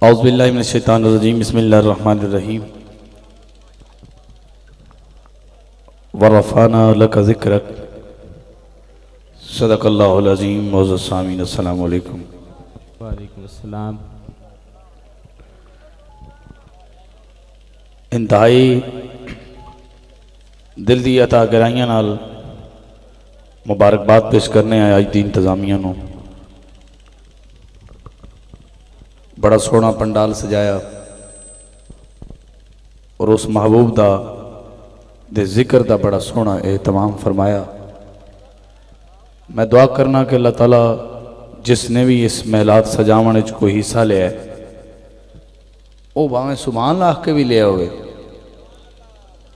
اعوذ باللہ من الشیطان الرجیم بسم اللہ الرحمن الرحیم ورفعنا لک ذکرک صدق اللہ العظیم معزز سامعین السلام علیکم وعلیکم السلام۔ انتہائی دل دی عطا گرائیاں نال مبارکباد پیش کرنے آئے آج دی انتظامیہ نو بڑا سونا پنڈال سجایا اور اس محبوب دا دے ذکر دا بڑا سونا اہتمام فرمایا۔ میں دعا کرنا کہ اللہ تعالیٰ جس نے بھی اس محلات سجاونے کوئی حصہ لیا ہے وہ باہیں سبحان اللہ کے بھی لیا ہوئے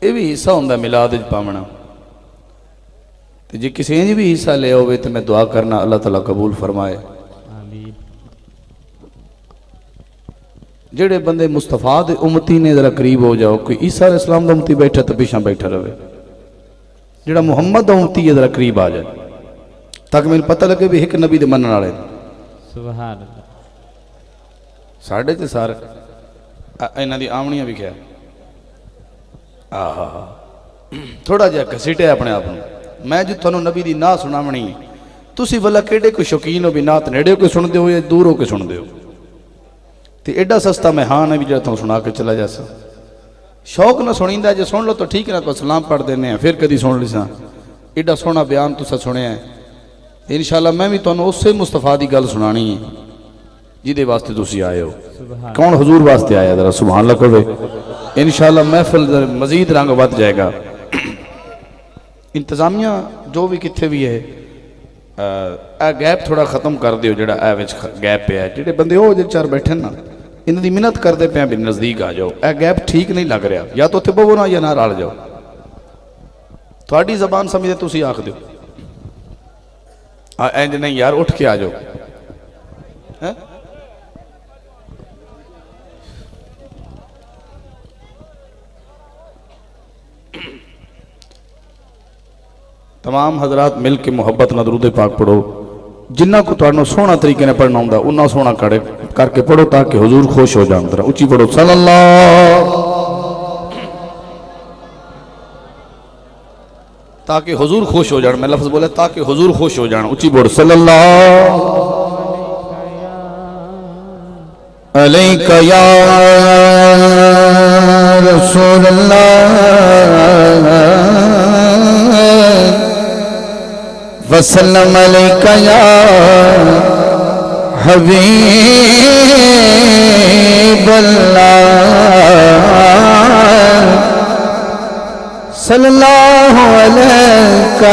یہ بھی حصہ ہوندہ ملاد پامنا جی کسی نے بھی حصہ لیا ہوئے تو میں دعا کرنا اللہ تعالیٰ قبول فرمائے۔ جڑے بندے مصطفیٰ دے امتی نے ذرا قریب ہو جاؤ کوئی عیسیٰ علیہ السلام دا امتی بیٹھا تو پیشاں بیٹھا رہے، جڑا محمد دا امتی ہے ذرا قریب آ جائے تاکہ میں پتہ لگے بھی ایک نبی دے منن والے سبحان اللہ۔ ساڑھے تے سارے انہاں دی آمنیاں بھی کیا تھوڑا جہا کسیٹے اپنے آپ میں جو تھانوں نبی دی نا سنامنی تسی والا کیڑے کوئی شوقین ہو بھی نات نیڑے کوئی سن دے ہو یا دور ہو کے سن دے ہو تے ایڈا سستا مہان ہے بھی جڑا تھانوں سنا کے چلا جیسا شوق نہ سنیندہ ہے جو سن لو تو ٹھیک ہے نا تو سلام پڑھ دینے ہیں پھر کدی سن لیساں ایڈا سونا بیان تو سا سنے ہیں انشاءاللہ میں بھی تانوں اس سے مصطفیٰ دی گل سنانی ہے جیدے واسطے تسی آئے ہو کون حضور واسطے آیا ذرا سبحان اللہ کرو انشاءاللہ محفل مزید رنگ بات جائے گا۔ انتظامیہ جو بھی کتھے بھی ہے اے گیپ تھوڑا ختم کر دیو جڑا اے وچ گیپ پہ ہے جڑے بندے ہو جے چار بیٹھے نا انہوں دی منت کر دے پہ بھی نزدیک آ جاؤ اے گیپ ٹھیک نہیں لگ رہا یا تو تے بونا یا نہ رال جاؤ تھوڑی زبان سمجھے تو اسی آخ دیو اینج نہیں یار اٹھ کے آ جاؤ تمام حضرات مل کے محبت نہ درود پاک پڑھو جنہ کو تو سونا طریقے نے پڑھنا ہوندہ انہا سونا کر کے پڑھو تاکہ حضور خوش ہو جائیں ذرا اچھی پڑھو صلی اللہ تاکہ حضور خوش ہو جائیں میں لفظ بولے تاکہ حضور خوش ہو جائیں اچھی پڑھو صلی اللہ علیکہ یا رسول اللہ وسلم علیکہ یا حبیب اللہ صلی اللہ علیکہ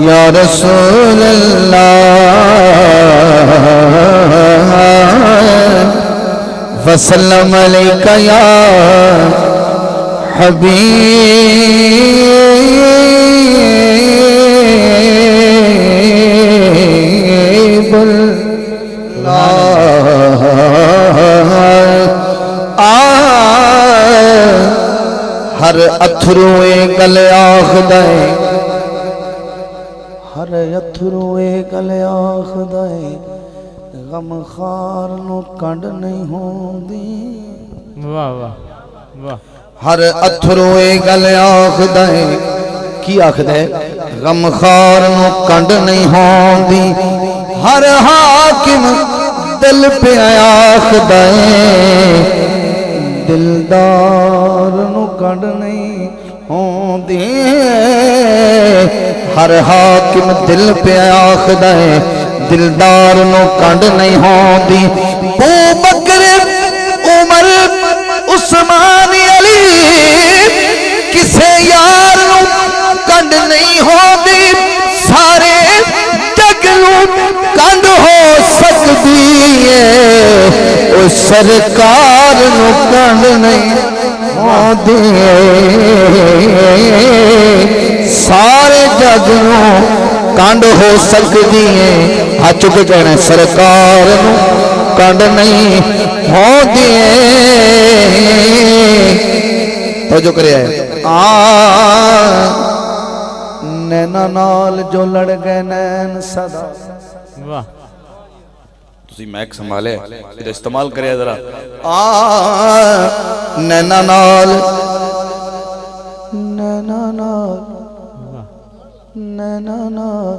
یا رسول اللہ وسلم علیکہ یا حبیب ہر اتھروے گلے آخ دائے ہر اتھروے گلے آخ دائے غم خار نو کنڈ نہیں ہوں دی واہ واہ واہ ہر اتھروے گلے آخ دائے کی آخ دائے غم خار نو کنڈ نہیں ہوں دی ہر حاکم دل پہ آخ دائے دلدار نو کنڈ نہیں ہوں دی ہر حاکم دل پہ آخ دائے دلدار نو کنڈ نہیں ہوں دی ابو بکر عمر عثمان علی کسے یار نو کنڈ نہیں ہوں دی سارے جگلوں کنڈ ہو سکتی ہے اس سرکار نو کنڈ نہیں ہوں دی سارے جگلوں کنڈ ہو سکتی ہے ہاتھ چکے کہنا ہے سرکار نو کنڈ نہیں ہوں دی توجہ کرے ہے نینا نال جو لڑ گئے نین صدا واہ تسی میک سنبھالے یہ استعمال کرے ذرا نینا نال نینا نال نینا نال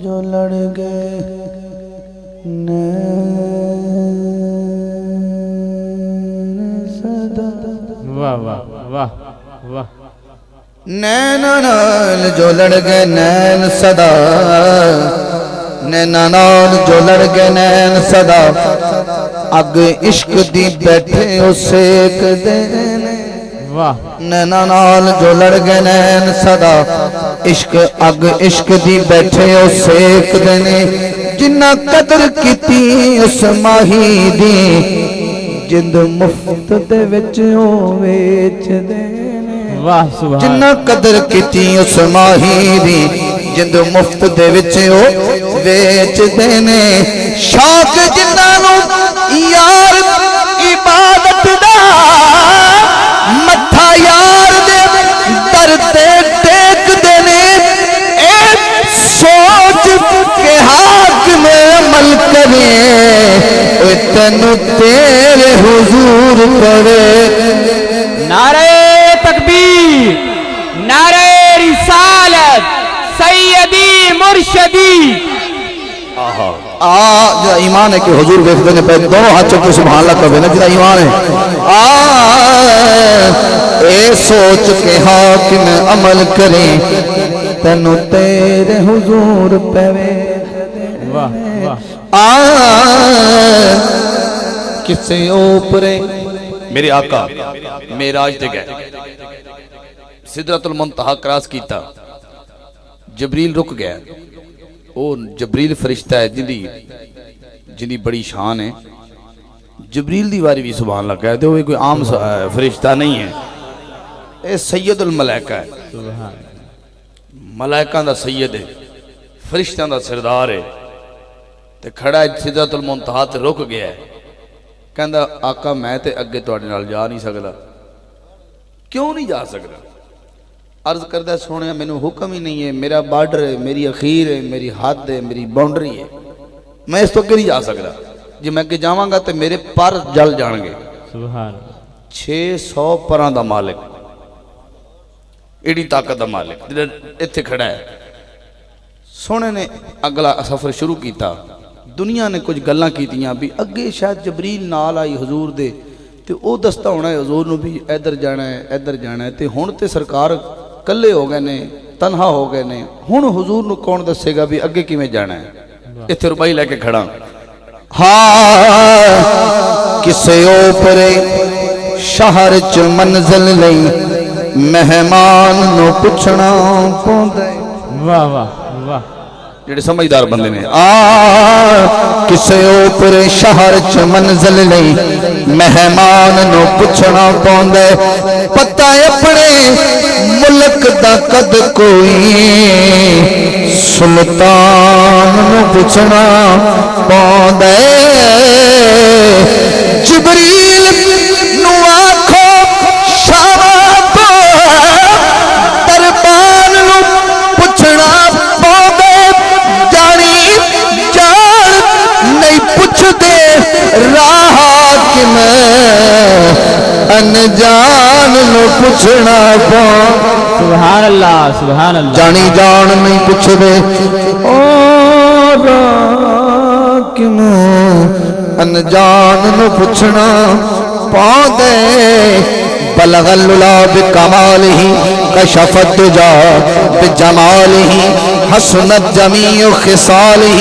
جو لڑ گئے نین صدا واہ واہ واہ واہ نینا نال جو لڑ گئے نین صدا نینا نال جو لڑ گئے نین صدا اگ عشق دی بیٹھے او سیک دینے واہ نینا نال جو لڑ گئے نین صدا عشق اگ عشق دی بیٹھے او سیک دینے جنہ قدر کیتی اس ماہی دی جند مفت دے وچ او ویچ دینے واہ سبحان جنہ قدر کیتی اس ماہی دی جند مفت دے وچ او ویچ دینے شوق جنہ نو یار عبادت دا متھا یار دے در تے ٹیک دینے اے سوچ کے حاکم عمل کرے اے تینو تیرے حضور کرے نعرہ تکبیر نعرہ رسالت سیدی مرشدی جو ایمان ہے کہ حضور بیخ دینے پہ دونوں ہاتھ چکے سبحان اللہ کبھے نا جنہ ایمان ہے اے سوچ کے حاکم عمل کریں تینو تیرے حضور پہ واہ واہ کسے اوپرے میرے آقا معراج تے گئے سدرۃ المنتہا کراس کیتا جبریل رک گیا وہ جبریل فرشتہ ہے جنی بڑی شان ہے جبریل دی باری بھی سبحان اللہ کہتے ہوئے کوئی عام فرشتہ نہیں ہے اے سید الملائکہ ہے سبحان ملائکہ دا سید ہے فرشتہ دا سردار ہے تے کھڑا ہے سدرۃ المنتہا تے رک گیا ہے کہندا آقا میں تے اگے تواڈے نال جا نہیں سکدا کیوں نہیں جا سکدا عرض کردہ سونے میں نے حکم ہی نہیں ہے میرا بارڈر ہے میری اخیر ہے میری حد ہے میری باؤنڈری ہے میں اس تو کہ نہیں جا سکتا جی میں کہ جاواں گا تو میرے پر جل جان گے سبحان 600 پران دا مالک ایڈی طاقت دا مالک اتھے کھڑا ہے سونے نے اگلا سفر شروع کیتا دنیا نے کچھ گلاں کیتیاں بھی اگے شاید جبریل نال آئی حضور دے تے او دستہ ہونا ہے حضور نو بھی ادھر جانا ہے تے ہن تے سرکار کلے ہو گئے نے تنہا ہو گئے نے ہن حضور نو کون دسے گا بھی اگے کیویں جانا ہے اتھے ربائی لے کے کھڑا ہاں کسے اوپرے شہر چ منزل لئی مہمان نو پوچھنا پوندے واہ واہ واہ جڑے سمجھدار بندے نے کسے اوپرے شہر چ منزل لئی مہمان نو پوچھنا پوندے پتہ اپنے ملک دا قد کوئی سلطان نو پوچھنا پوندے جبریل نو آکھو شاہ دربان نو پوچھنا پوندے جانی جان نہیں پوچھ دے راہ حاکم انجان نو پوچھنا پوندے سبحان اللہ سبحان اللہ جانی جان نہیں پوچھ دے اور حاکم انجان نو پوچھنا پوندے بلغ الللا بکمالہ کشفت دجا بجمالہ حسنت جمیع خصالہ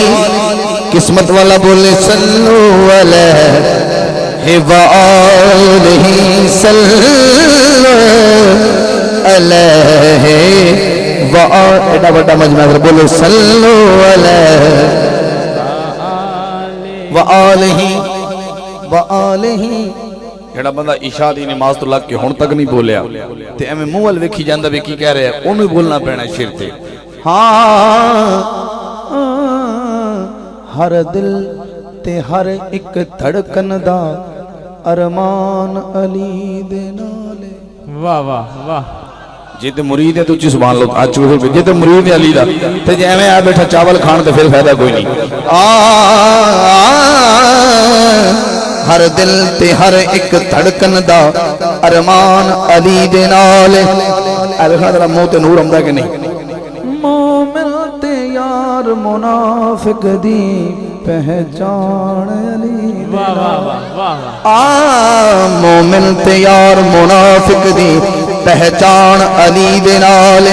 قسمت والا بولے صلو علیہ وآلہ صلو علیہ ایڈا بڑا مجمع کر بولے صلو علیہ وآلہ وآلہ جڑا بندہ عشاء دی نماز تو لگ کے ہن تک نہیں بولیا تے ایویں منہ ول ویکھی جاندا وی کی کہہ رہا ہے اونوں بولنا پینا شیر تے ہاں ہر دل تے ہر ایک دھڑکن دا ارمان علی دے نالے واہ واہ واہ جی تے مرید ہے تو اچھی سبحان اللہ آج چکے جی تے مرید ہے علی دا تے جی میں آ بیٹھا چاول کھان تے پھر فائدہ کوئی نہیں ہر دل تے ہر ایک دھڑکن دا ارمان علی دے نال اے دیکھنا ذرا منہ تے نور آندا کہ نہیں مومن تے یار منافق دی پہچان علی دے نال مومن تے یار منافق دی پہچان علی دے نال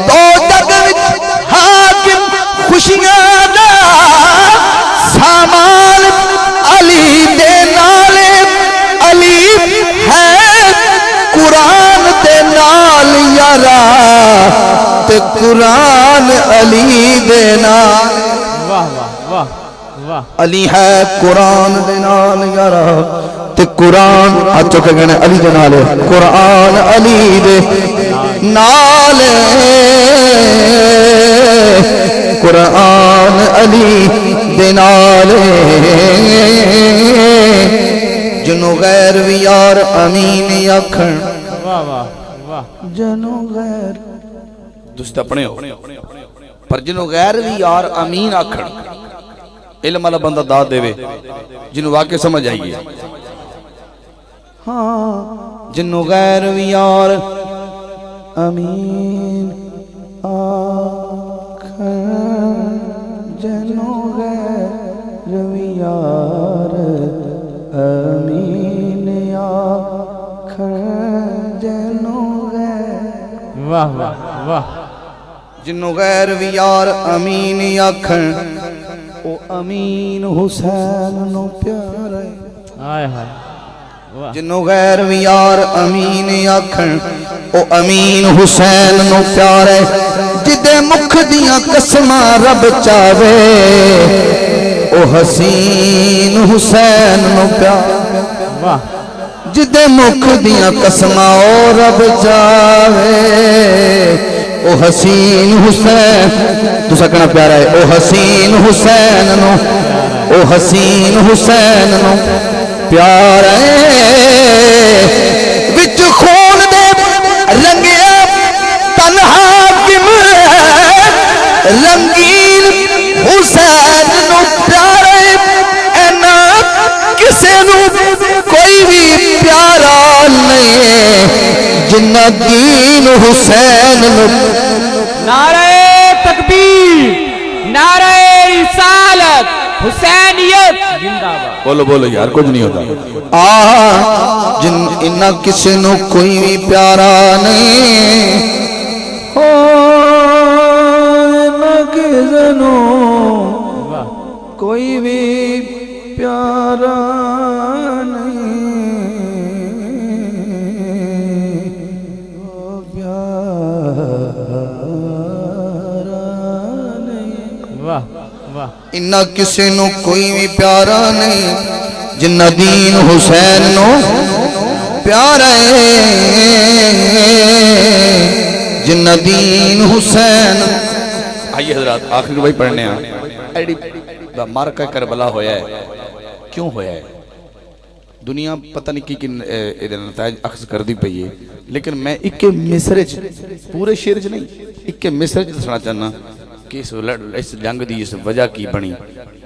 تو جگ وچ حاکم خوشیاں دا سامان علی دے نال علی ہے قرآن دے نال یارا تے قرآن علی دے نال علی ہے قرآن دے نال یارا تے قرآن اچھو کہ گنے علی دے نال قرآن علی دے نال قرآن علی دے نال جنو غیر وی یار امین آکھن جنو غیر دوست اپنے ہو پر جنو غیر وی یار امین آکھن علم والا بندہ داد دے وے جنو واقع سمجھ آئیے ہاں جنو غیر وی یار امین آکھن جنو غیر وی یار امین آکھن جنو غیر واہ واہ واہ جنو غیر وی یار امین آکھن او امین حسین نو پیارے آئے ہائے جنو غیر وی یار امین آکھن او امین حسین نو پیارے جدے مکھ دیاں قسماں رب چاہے او حسین حسین نو پیارے جدے مکھ دیاں قسماں او رب چاہے او حسین حسین تو سکنا پیارا ہے او حسین حسین نو او حسین حسین نو پیارا ہے وچ خون دے رنگیا تنہا کم رنگین حسین نو پیارا ہے اینا کسے نو کوئی بھی پیارا نہیں جنہ دین حسین نو نعرہ تکبیر نعرہ رسالت حسینیت زندہ باد بولو بولو یار کچھ نہیں ہوتا جن انہ کسی نو کوئی بھی پیارا نہیں ہو انہ کسی نو کوئی بھی پیارا نہیں انہ کسی نو کوئی بھی پیارا نہیں جنہ دین حسین نو پیارا ہے جنہ دین حسین آئیے حضرات آخر بھائی پڑھنے ہیں ایڈی مارکہ کربلا ہویا ہے کیوں ہویا ہے دنیا پتہ نہیں کی نتائج اخذ کر دی پئی ہے لیکن میں ایک مصرج پورے شعر نہیں ایک مصرج دسنا چاہنا کہ اس جنگ دی اس وجہ کی بنی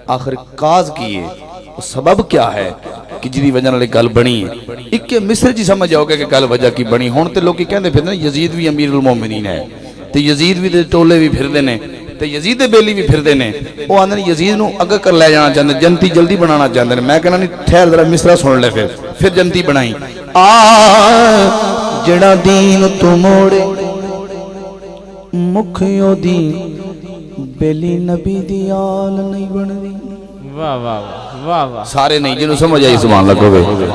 آخر کاز کی ہے سبب کیا ہے کہ جدی وجہ نالے گل بنی ہے ایک مصر جی سمجھ جاؤ گے کہ گل وجہ کی بنی ہون تے لوگ کی کہندے پھر یزید بھی امیر المومنین ہے تے یزید بھی ٹولے بھی پھر دینے تے یزید بیلی بھی پھر دینے وہ آندھے یزید نو اگر کر لے جانا چاہتے جنتی جلدی بنانا چاہتے میں کہنا نہیں ٹھہر ذرا مصرہ سن لے پھر جنتی بنائی جڑا دین تو موڑے مکھیو دین بیلی نبی دی آل نہیں بن دی واہ واہ واہ واہ سارے نہیں جنہوں سمجھ آئی سبحان اللہ کوئی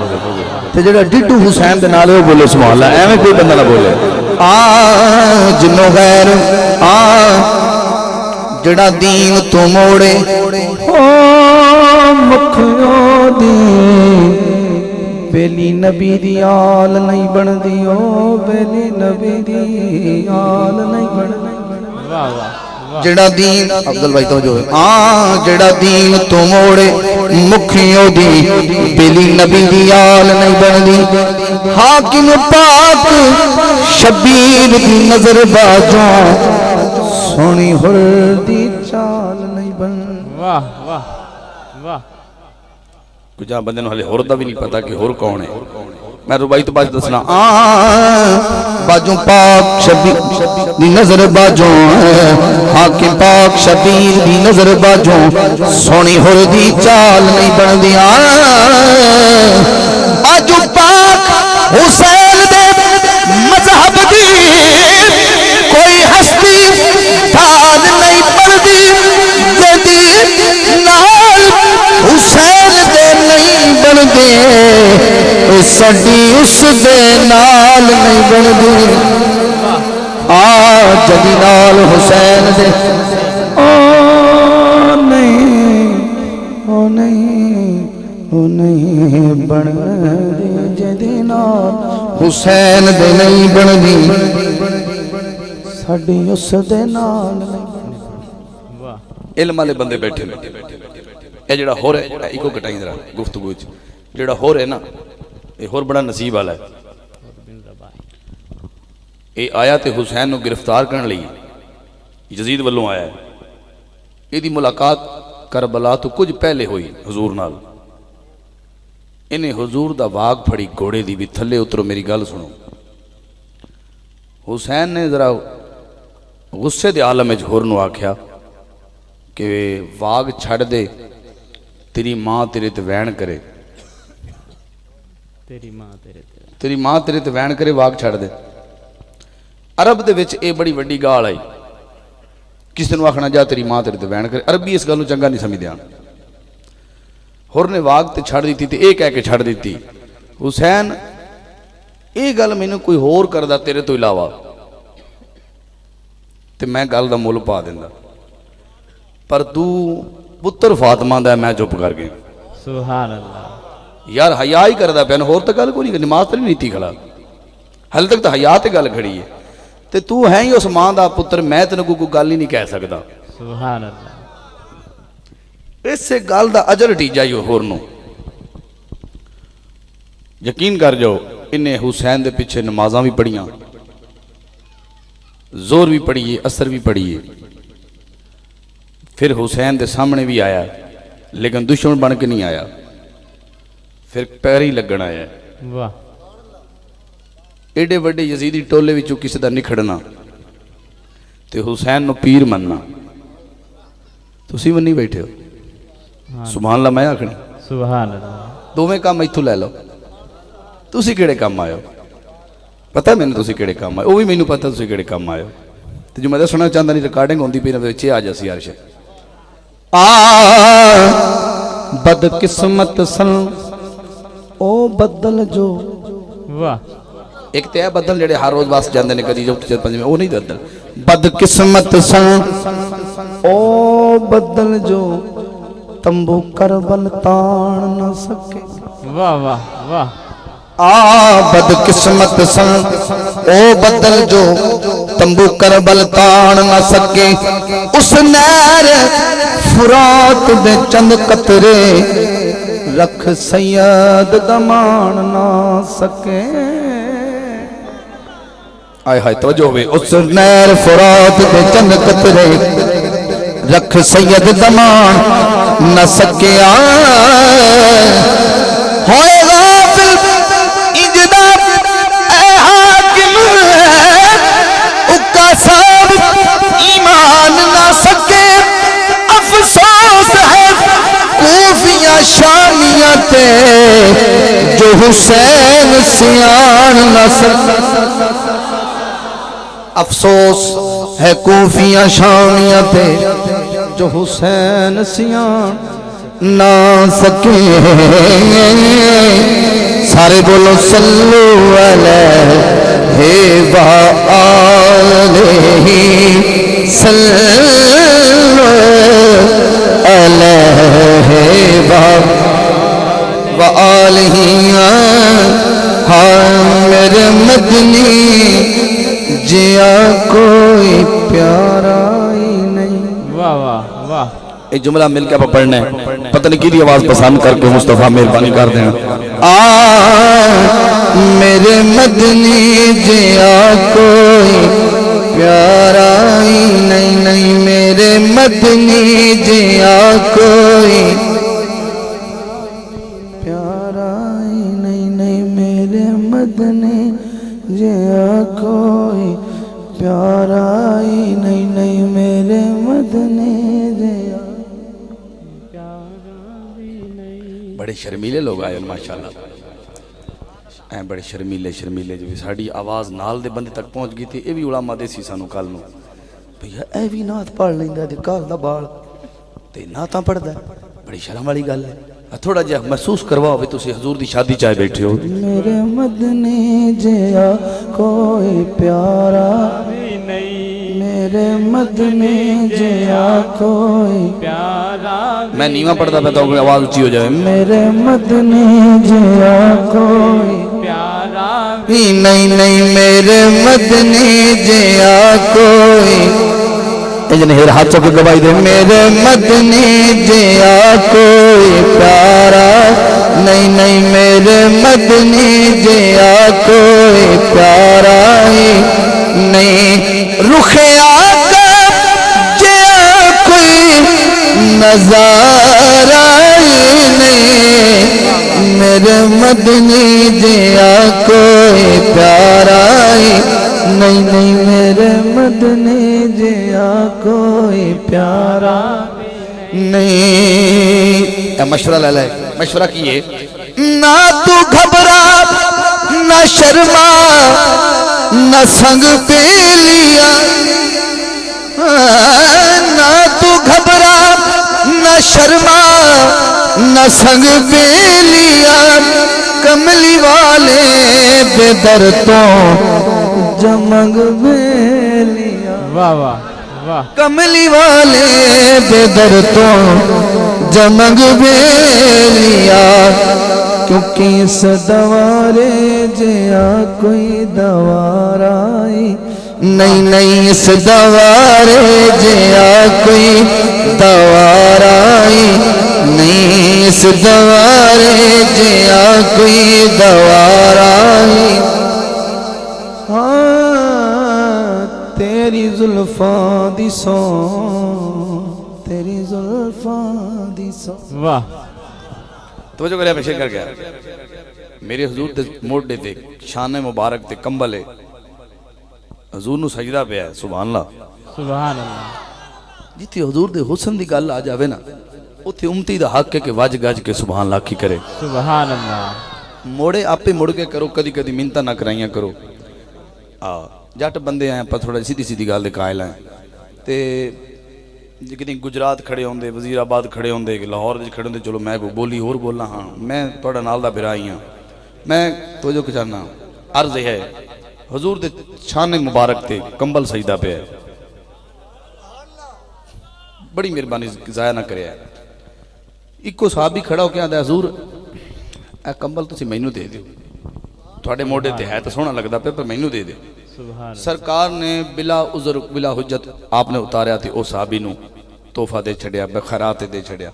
تے جڑا ڈٹو حسین دے نالے وہ بولے سبحان اللہ ایویں کوئی بندہ نہ بولے جنوں غیر جڑا دین تو موڑے مکھیو دین بیلی نبی دی آل نہیں بن دی بیلی نبی دی آل نہیں بن دی واہ واہ جڑا دین عبدال بھائی تو جو ہے جڑا دین تو موڑے مکھیوں دی بیلی نبی دی آل نہیں بن دی حاکم پاک شبیر دی نظر باجوں سونی ہر دی چال نہیں بن واہ واہ واہ کچھ بندے نو ہلے ہور دا بھی نہیں پتا کہ ہور کون ہے میں ربائی تو بعد دسنا باجوں پاک شبیر دی نظر باجوں حاکم پاک شبیر دی نظر باجوں سونی ہر دی چال نہیں بن دیا باجوں پاک حسین دے مذہب دی کوئی ہستی تھان نہیں پڑدی جدی نال حسین دے نہیں بندے سڈی اس دے نال نہیں بندی جدی نال حسین دے او نہیں بندی جدی نال حسین دے نہیں بندی سڈی اس دے نال نہیں علم والے بندے بیٹھے نے یہ جڑا ہو رہا ہے ایکو کٹائی ذرا گفتگو جڑا ہو رہا ہے نا یہ ہور بڑا نصیب والا ہے یہ آیا تے حسین نو گرفتار کرنے لئی یزید والوں آیا ہے یہ دی ملاقات کربلا تو کچھ پہلے ہوئی حضور نال انہیں حضور دا واگ پھڑی گھوڑے دی بھی تھلے اترو میری گل سنو حسین نے ذرا غصے دے عالم جھور نو آکھیا کہ واگ چھڑ دے تیری ماں تیرے تے وین کرے تیری ماں تیرے تے وین کرے واگ چھڑ دے عرب دے وچ اے بڑی وڈی گال آئی کس دن آخنا جا تیری ماں تیرے تے وین کرے عربی اس گل نو چنگا نہیں سمجھ دیا ہور نے واگ تے چھڑ دیتی تے اے کہہ کے چھڑ دیتی حسین اے گل میں نے کوئی ہور کردہ تیرے تو علاوہ تے میں گل دا مول پا دیندہ پر تو پتر فاطمہ دا ہے میں چپ کر گئے سبحان اللہ یار حیاء ہی کردہ پہنے ہور تک گل کو نہیں نماز تری نہیں تھی کھڑا حل تک تو حیاء تے گل کھڑی ہے تے تو ہے ہی اس ماں دا پتر میں تنو کو گل ہی نہیں کہہ سکتا سبحان اللہ اس سے گل دا اجر ٹی جائیو ہور نو یقین کر جاؤ انہیں حسین دے پیچھے نمازاں بھی پڑھیاں زور بھی پڑھیے اثر بھی پڑھیے پھر حسین دے سامنے بھی آیا لیکن دشمن بن کے نہیں آیا پھر پیری لگن آیا واہ ایڈے وڈے یزیدی ٹولے وچوں کسی دا نکھڑنا تے حسین نو پیر مننا تسی منی بیٹھے ہو سبحان اللہ میں آکھنے سبحان اللہ دو میں کام ایتھو لے لو تسی کیڑے کام آئے ہو پتہ میں نے تسی کیڑے کام آئے وہ بھی میں نے پتہ تسی کیڑے کام آئے ہو تو جو میں سنا چاہتا نہیں ریکارڈنگ ہوندی پی نہ وچے آ جاسی عرش بد قسمت سن او بدل جو واہ ایک تے ہے بدل جڑے ہر روز باس جاندے نے کدی جو پنج میں وہ نہیں بدل بد قسمت سن او بدل جو تمبو کربل تان نہ سکے واہ واہ واہ بد قسمت سن او بدل جو تمبو کربل تان نہ سکے اس نیر فرات دے چند قطرے رکھ سید دمان نہ سکے آئے ہائے توجہ ہوئے اس نیر فرات دے چند قطرے رکھ سید دمان نہ سکے ہوئے غافل اجدار اے حاکم اکا صاحب ایمان نہ سکے افسوس ہے کوفیاں شامیاں تے جو حسین سیان نہ سکے افسوس ہے کوفیاں شامیاں تے جو حسین سیان نہ سکے سارے بولو صلو علیہ وآلہ صلو علیہ وآلہ ہاں میرے مدنی جیا کوئی پیارا ہی نہیں واہ واہ واہ اے جملہ مل کے آپ پڑھنا ہے پتہ نہیں کی آواز پسند کر کے مصطفیٰ مہربانی کر دیں میرے مدنی جیا کوئی پیارا ہی نہیں نہیں میرے مدنی جیا کوئی پیارا ہی نہیں نہیں میرے مدنی جیا کوئی پیارا ہی نہیں نہیں میرے مدنی جیا بڑے شرمیلے لوگ آئے ماشاءاللہ اے بڑے شرمیلے جو ساڑی آواز نال دے بندے تک پہنچ گئی تھی اے بھی علماء دے سی سانو کال نو بھئی اے بھی نات پڑھ لیندہ دے کال دا بال تے ناتاں پڑھ دا بڑی شرم والی گل ہے تھوڑا جہا محسوس کرواؤ بھی تسی حضور دی شادی چاہے بیٹھے ہو میرے مدنی جیا کوئی پیارا میرے مدنی جیا کوئی پیارا میں نیواں پڑھتا پہتا ہوں آواز اچھی ہو جائے میرے مدنی جیا کوئی پیارا نہیں نہیں میرے مدنی جیا کوئی ہر ہاتھ چکے گواہی دے میرے مدنی جیا کوئی پیارا نہیں نہیں میرے مدنی جیا کوئی پیارا ہی نہیں رخ آقا جیا کوئی نظارہ ہی نہیں میرے مدنی جیا کوئی پیارا ہی نہیں نہیں میرے مدنی جیا کوئی پیارا نہیں مشورہ لے لے مشورہ کیے نہ تو گھبرا نہ شرما نہ سنگ پہ لیا نہ تو گھبرا نہ شرما نہ سنگ پہ لیا کملی والے بے در تو جمنگ بے لیا واہ واہ واہ کملی والے بے در تو جمنگ بے لیا کیونکہ اس دوارے جیا کوئی دوار آئی نہیں نہیں اس دوارے جیا کوئی دوار آئی نہیں اس دوارے جیا کوئی دوار آئی تیری زلفاں دی سو تیری زلفاں دی سو واہ توجہ کریا میں شکر گیا میرے حضور دے موڑے تے شان مبارک تے کمبل ہے حضور نو سجدہ پہ ہے سبحان اللہ سبحان اللہ جیتی حضور دے حسن دی گل آ جاوے نا اتھے امتی دا حق ہے کہ واج گاج کے سبحان اللہ کی کرے سبحان اللہ موڑے آپ پہ مڑ کے کرو کدی کدی منتا نہ کرائیاں کرو جٹ بندے آئیں پر تھوڑا سیدھی سیدھی گل دے قائل ہیں تے کتنی گجرات کھڑے ہوندے وزیر آباد کھڑے ہوندے لاہور دے کھڑے ہوندے چلو میں بولی اور بولنا ہاں میں تھوڑا نال دا بھرائی ہاں میں توجہ کے چاہنا عرض ہے حضور دے شان مبارک تے کمبل سجدہ پہ ہے بڑی مہربانی ضائع نہ کرے ایکو صحابی کھڑا ہو کے آدھا حضور اے کمبل تسی مینوں دے دیو تھوڑے موڑے تے ہے تو سونا لگدا پہ پر مینوں دے دیو سرکار نے بلا عذر بلا حجت آپ نے اتاریا تھی او صحابی نو تحفہ دے چھڑیا بخیرات دے چھڑیا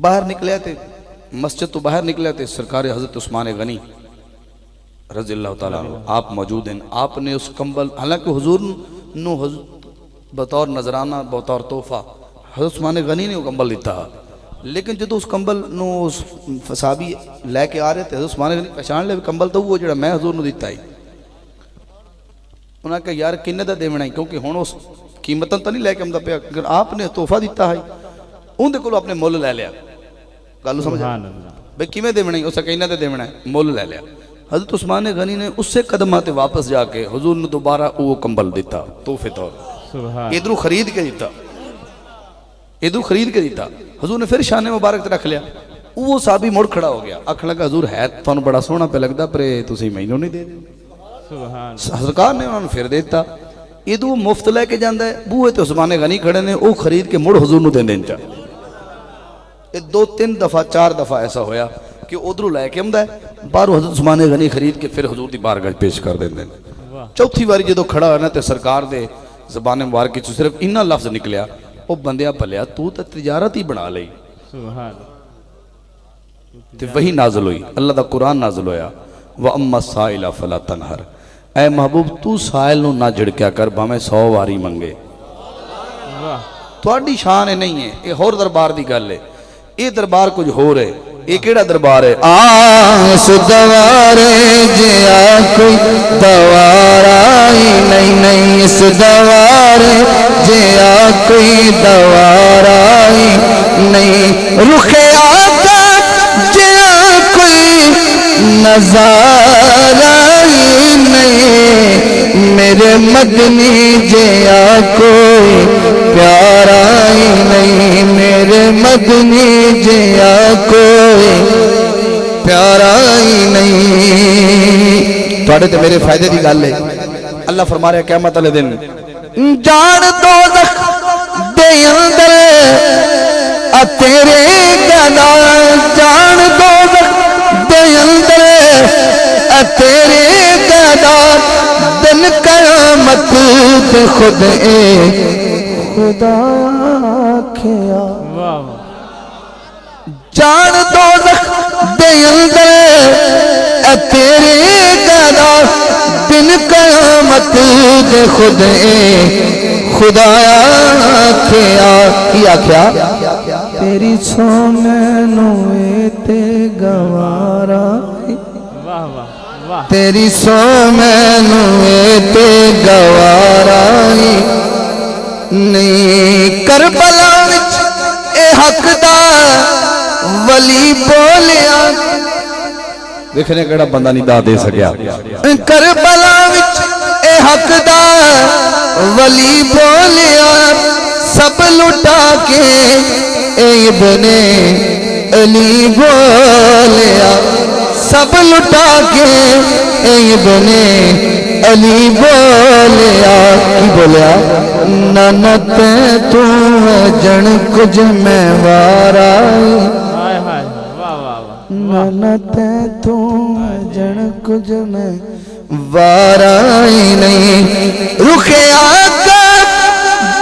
باہر نکلے تھے مسجد تو باہر نکلے تھے سرکار حضرت عثمان غنی رضی اللہ تعالیٰ عنہ آپ موجود ہیں آپ نے اس کمبل حالانکہ حضور نو بطور نظرانہ بطور تحفہ حضرت عثمان غنی نے وہ کمبل دیتا لیکن جدو اس کمبل نو اس صحابی لے کے آ رہے تھے حضرت عثمان غنی پہچان لے کمبل تو وہ جڑا میں حضور نو دیتا ہی انہوں نے کہا یار کنے دا دیونا ہی کیونکہ ہون اس قیمتاں تو نہیں لے کے ہم دا پہ اگر آپ نے تحفہ دیتا ہے ان دے کلو اپنے مول لے لیا گالو سمجھا بھئی کیمیں دیونا ہی اسے کہنا دے دیونا ہے مول لے لیا حضرت عثمان غنی نے اس سے قدمات واپس جا کے حضور نے دوبارہ وہ کمبل دیتا تحفے طور ادھروں خرید کے دیتا ادھروں خرید کے دیتا حضور نے پھر شان مبارک رکھ لیا وہ صحابی مڑ کھڑا ہو گیا آکھنے لگا حضور ہے تو بڑا سونا پہ لگتا پر تسی مہینوں نہیں دے دیں سرکار نے انہوں نے پھر دیتا ادھو مفت لے کے جاندہ ہے بوئے تو عثمان غنی کھڑے نے وہ خرید کے مڑ حضور نو دیں دیں چاہ دو تین دفعہ چار دفعہ ایسا ہویا کہ ادھروں لے کے امدہ ہے بارو حضرت عثمان غنی خرید کے پھر حضور دی بارگاہ پیش کر دیں دیں چوتھی باری جدو کھڑا ہونا تے سرکار دے زبان مبارک کی صرف انہا لفظ نکلیا او بندیاں پلیا تو تے تجارت ہی بنا لئی سبحان تے وہی نازل ہوئی اللہ دا قرآن نازل ہویا وَأَمَّا السَّائِلَ فَلَا تَنْهَرْ اے محبوب تو سائل نو نہ جھڑکیا کر بھامیں 100 واری منگے واہ تواڈی شان ہے نہیں ہے یہ ہور دربار دی گل ہے یہ دربار کچھ ہور ہے یہ کیڑا دربار ہے آس دوارے جیا کوئی دوارائی نہیں اس دوارے جیا کوئی دوارائی نہیں رخ آقا جیا کوئی نظارائی نہیں میرے مدنی جیا کوئی پیارائی نہیں میرے مدنی جیا کوئی پیارائی نہیں تواڈے تے میرے فائدے دی گل ہے اللہ فرما رہا ہے قیامت والے دن جان دوزخ دے اندر تیرے گدا جان دوزخ دے اندر تیرے گدا دن قیامت تے خود خدا کھیا واہ جان دوزخ دے اندر تیرے گدا دن قیامت دے خود خدا کیا تیری سو میں تے گوارا واہ واہ واہ تیری سو میں تے گوارا نہیں کربلا وچ اے حق دا ولی بولیا دیکھنے کیڑا بندہ نہیں دا دے سکیا کربلا وچ اے حق دا ولی بولیا سب لٹا کے اے ابن علی بولیا سب لٹا کے اے ابن علی بولیا کی بولیا ننت تو جن کچھ میں وارا ہائے ہائے واہ واہ واہ ننت تو جن کچھ میں وارائی نہیں رخ آقا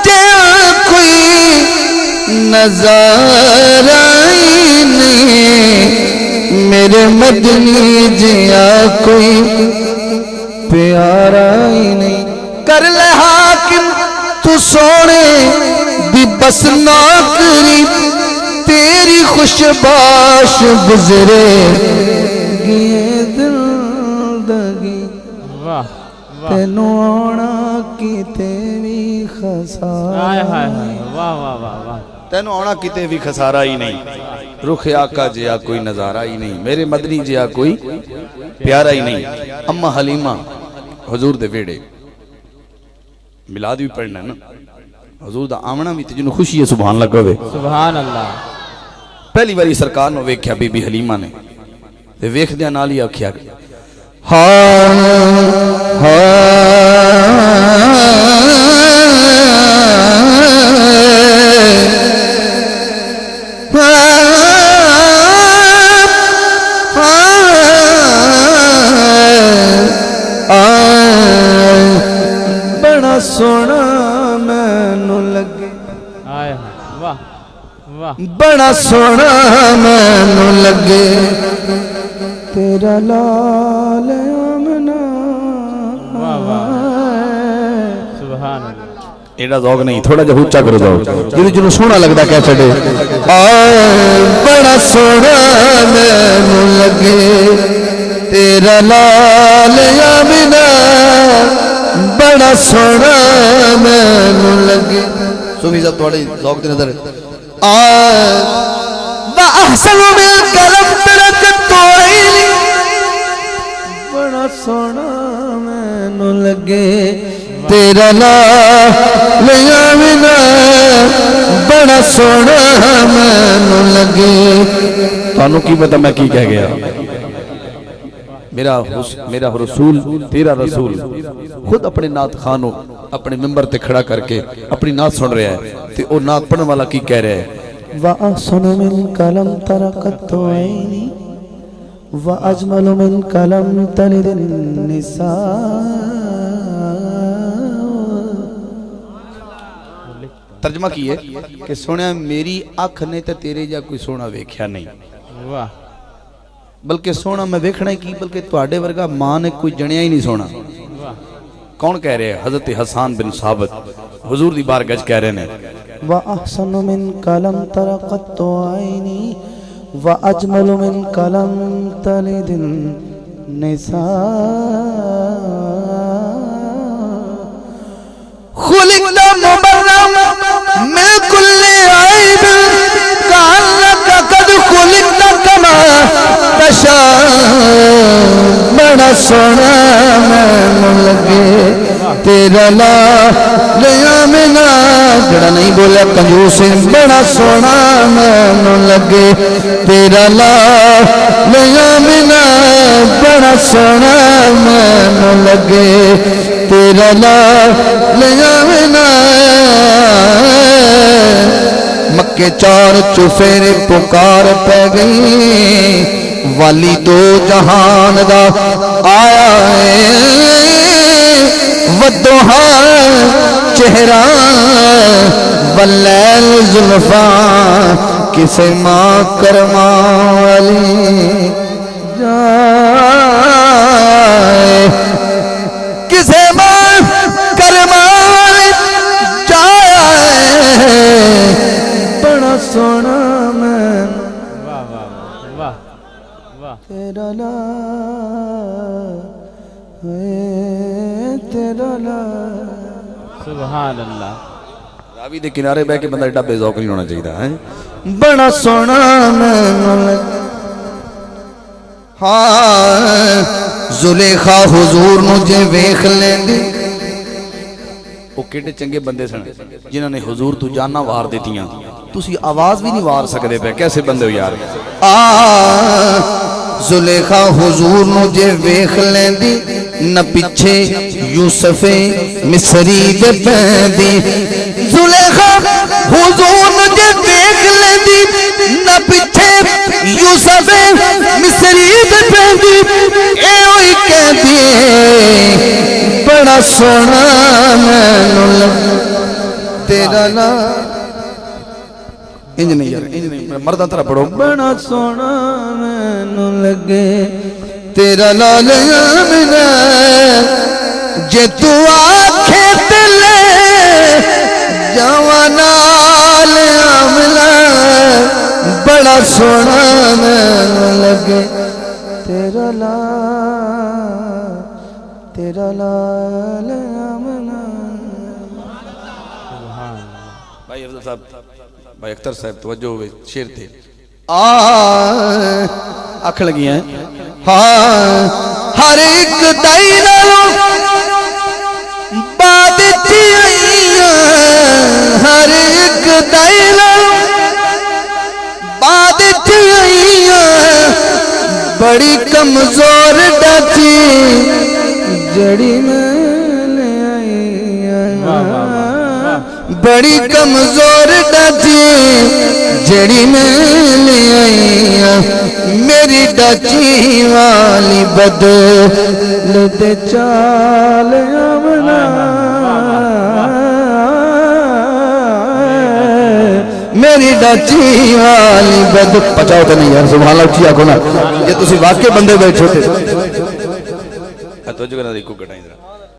جیا کوئی نظارائی نہیں میرے مدنی جیا کوئی پیارائی نہیں کر لے حاکم تو سونے بھی بس نوکری تیری خوش باش گزرے گئے زندگی واہ واہ تینو آنا کیتے بھی خسارا ہائے ہائے ہائے واہ واہ واہ واہ تینوں آنا کتے بھی خسارہ ہی نہیں رخ آقا جیا کوئی نظارہ ہی نہیں میرے مدنی جیا کوئی پیارا ہی نہیں اما حلیمہ حضور دے ویڑے ملاد بھی پڑھنا ہے نا حضور دا آمنا بھی تجنو خوشی ہے سبحان اللہ کہوے سبحان اللہ پہلی باری سرکار نو ویکھیا بی بی حلیمہ نے تے ویکھ دیا نالی آکھیا بڑا سونا مینو لگے ہائے ہائے واہ واہ بڑا سونا مینو لگے تیرا لال آمنا واہ واہ سبحان اللہ ایڈا ذوق نہیں تھوڑا جا اونچا کرو ذوق جنو سونا لگتا کیا چھڑے بڑا سونا مینو لگے تیرا لال آمنا بڑا سونا مینو لگے صوفی صاحب تھوڑے ذوق دے نظر وَأَحْسَنُ بِالْكَلَمْ تَرَكَتُ عَيْنِي بڑا سونا مینو لگے تیرا لال آمنا بڑا سونا مینو لگے تانوں کی پتہ میں کی کہہ گیا میرا رسول تیرا رسول خود اپنے نعت خانوں اپنے ممبر تے کھڑا کر کے اپنی نعت سن رہا ہے تے او نعت پڑھنے والا کی کہہ رہا ہے وَأَحْسَنُ مِنْكَ لَمْ تَرَكَتْ عَيْنِي وَأَجْمَلُ مِنْكَ لَمْ تَلِدِ النِّسَاءُ ترجمہ کی ہے کہ سونے میری اکھ نے تے تیرے جا کوئی سونا ویکھیا نہیں واہ بلکہ سونا میں ویکھنا ہی کی بلکہ تواڈے ورگا ماں نے کوئی جنیا ہی نہیں سونا واہ کون کہہ رہے ہیں حضرت حسان بن ثابت حضور دی بارگاہ کہہ رہے ہیں وأحسن منك لم تر قط عيني وأجمل منك لم تلد النساء خلقت مبرم من كل عيب كأنك قد خلقت كما تشاء بڑا سونا میں لگے تیرا لا لیا منا جڑا نہیں بولیا کنجوس بڑا سونا میں لگے تیرا لا لیا منا بڑا سونا میں لگے تیرا لا لیا منا مکے چار چفیرے پکار پہ گئی والی دو جہان دا آیا ہے ودوہا چہرہ واللیل زلفاں کسے ماں کرما والی جائے کسے ماں کرما والی جائے بڑا سونا میں واہ واہ واہ واہ تیرا لا تیرا لا سبحان اللہ راوی دے کنارے بہ کے بندہ ایڈا بے ذوق نہیں ہونا چاہیے ہے بڑا سونا میں ہاں زلیخا حضور مجھے ویکھ لیندی وہ کیڑے چنگے بندے سن جنہوں نے حضور تو جانا وار دیتیاں تسی آواز بھی نہیں وار سکتے پہ کیسے بندے ہو یار زلیخا حضور مجھے ویکھ لیندی نہ پیچھے یوسف مصری دے پیندی زلیخا حضور مجھے ویکھ لیندی نہ پیچھے یوسف مصری دے پیندی اے ہوئی کہندی بڑا سونا میں تیرا لا انج نہیں یار انج نہیں مردہ طرح پڑھو بڑا سونا میں لگے تیرا لال منا جے تو آکھے تلے جوانا ملا بڑا سونا میں لگے تیرا لال منا بھائی افضل صاحب بھائی اختر صاحب توجہ ہوئے شیر تھے اکھ لگی ہیں ہاں ہر ایک دائرہ باد چیئیاں ہر ایک دائرہ باد چیئیاں بڑی کمزور ڈاچی جڑی میں لے آئی بڑی کمزور ڈاچی جڑی میں لے آئی میری ڈاچی والی بدل دے چال امنا میری ڈاچی والی بدل پچاؤ تو نہیں یار سبحان اللہ اچھی آنکھوں نا یہ تسی واقعی بندے بیٹھو تھے توجہ کرنا دیکھو کٹائیں ذرا